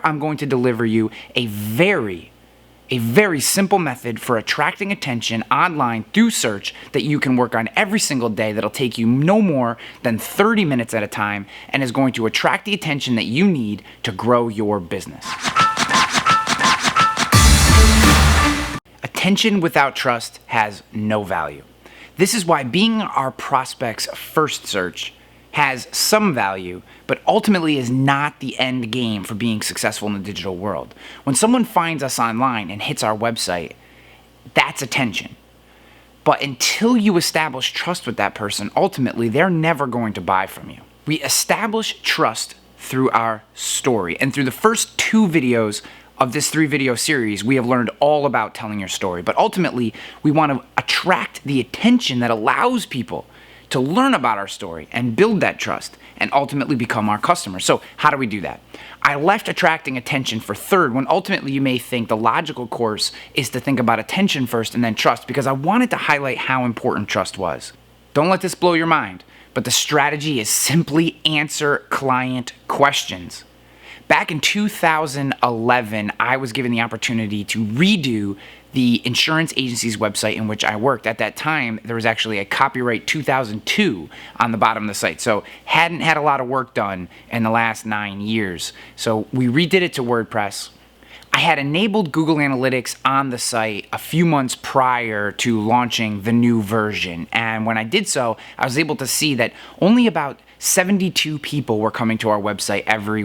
I'm going to deliver you a very simple method for attracting attention online through search that you can work on every single day that'll take you no more than 30 minutes at a time and is going to attract the attention that you need to grow your business. Attention without trust has no value. This is why being our prospect's first search has some value, but ultimately is not the end game for being successful in the digital world. When someone finds us online and hits our website, that's attention. But until you establish trust with that person, ultimately, they're never going to buy from you. We establish trust through our story. And through the first 2 videos of this 3-video series, we have learned all about telling your story. But ultimately, we want to attract the attention that allows people to learn about our story and build that trust and ultimately become our customers. So how do we do that? I left attracting attention for third, when ultimately you may think the logical course is to think about attention first and then trust, because I wanted to highlight how important trust was. Don't let this blow your mind, but the strategy is simply answer client questions. Back in 2011, I was given the opportunity to redo the insurance agency's website in which I worked. At that time, there was actually a copyright 2002 on the bottom of the site. So hadn't had a lot of work done in the last 9 years. So we redid it to WordPress. I had enabled Google Analytics on the site a few months prior to launching the new version. And when I did so, I was able to see that only about 72 people were coming to our website every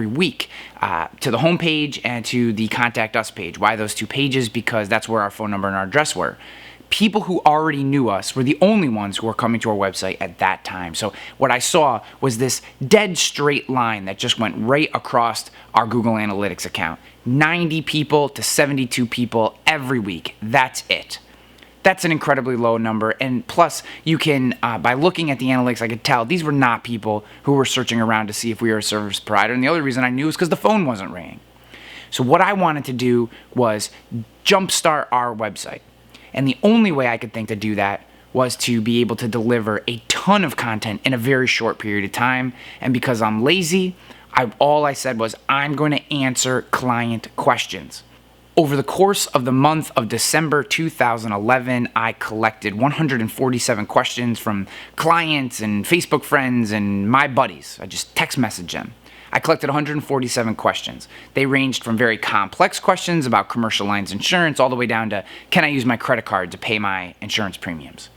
week to the homepage and to the Contact Us page. Why those 2 pages? Because that's where our phone number and our address were. People who already knew us were the only ones who were coming to our website at that time. So what I saw was this dead straight line that just went right across our Google Analytics account. 90 people to 72 people every week. That's it. That's an incredibly low number, and plus you can, by looking at the analytics, I could tell these were not people who were searching around to see if we were a service provider, and the other reason I knew is because the phone wasn't ringing. So what I wanted to do was jumpstart our website, and the only way I could think to do that was to be able to deliver a ton of content in a very short period of time, and because I'm lazy, all I said was I'm going to answer client questions. Over the course of the month of December 2011, I collected 147 questions from clients and Facebook friends and my buddies. I just text messaged them. I collected 147 questions. They ranged from very complex questions about commercial lines insurance all the way down to, can I use my credit card to pay my insurance premiums?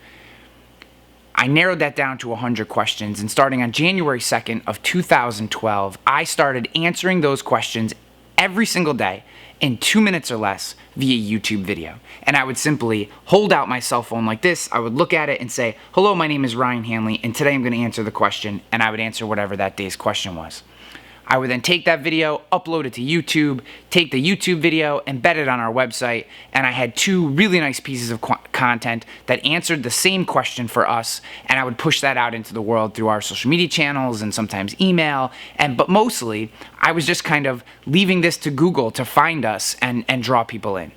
I narrowed that down to 100 questions, and starting on January 2nd of 2012, I started answering those questions every single day in 2 minutes or less via YouTube video. And I would simply hold out my cell phone like this. I would look at it and say, hello, my name is Ryan Hanley, and today I'm going to answer the question, and I would answer whatever that day's question was. I would then take that video, upload it to YouTube, take the YouTube video, embed it on our website, and I had 2 really nice pieces of content that answered the same question for us, and I would push that out into the world through our social media channels and sometimes email, but mostly I was just kind of leaving this to Google to find us and draw people in.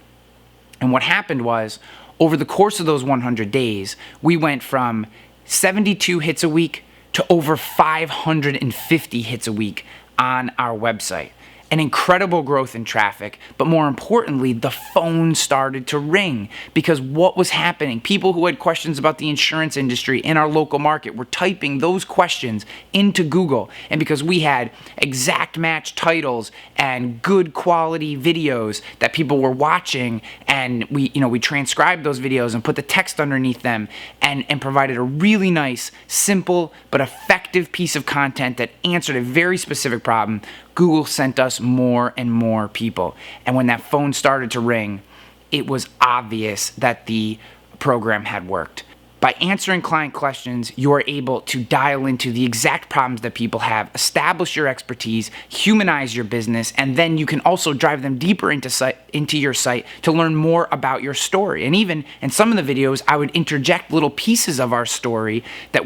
And what happened was, over the course of those 100 days, we went from 72 hits a week to over 550 hits a week on our website. An incredible growth in traffic, but more importantly, the phone started to ring because what was happening? People who had questions about the insurance industry in our local market were typing those questions into Google, and because we had exact match titles and good quality videos that people were watching, and we transcribed those videos and put the text underneath them and provided a really nice, simple, but effective piece of content that answered a very specific problem, Google sent us more and more people. And when that phone started to ring, it was obvious that the program had worked. By answering client questions, you are able to dial into the exact problems that people have, establish your expertise, humanize your business, and then you can also drive them deeper into your site to learn more about your story. And even in some of the videos, I would interject little pieces of our story that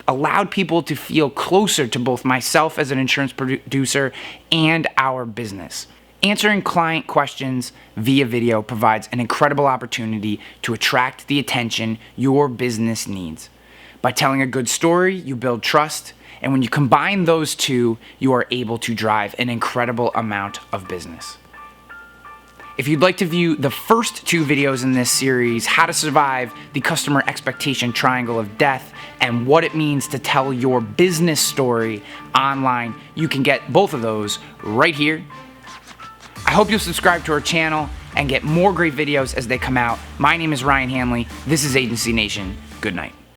allowed people to feel closer to both myself as an insurance producer and our business. Answering client questions via video provides an incredible opportunity to attract the attention your business needs. By telling a good story, you build trust, And when you combine those two, you are able to drive an incredible amount of business. If you'd like to view the first 2 videos in this series, how to survive the customer expectation triangle of death and what it means to tell your business story online, you can get both of those right here. I hope you'll subscribe to our channel and get more great videos as they come out. My name is Ryan Hanley. This is Agency Nation. Good night.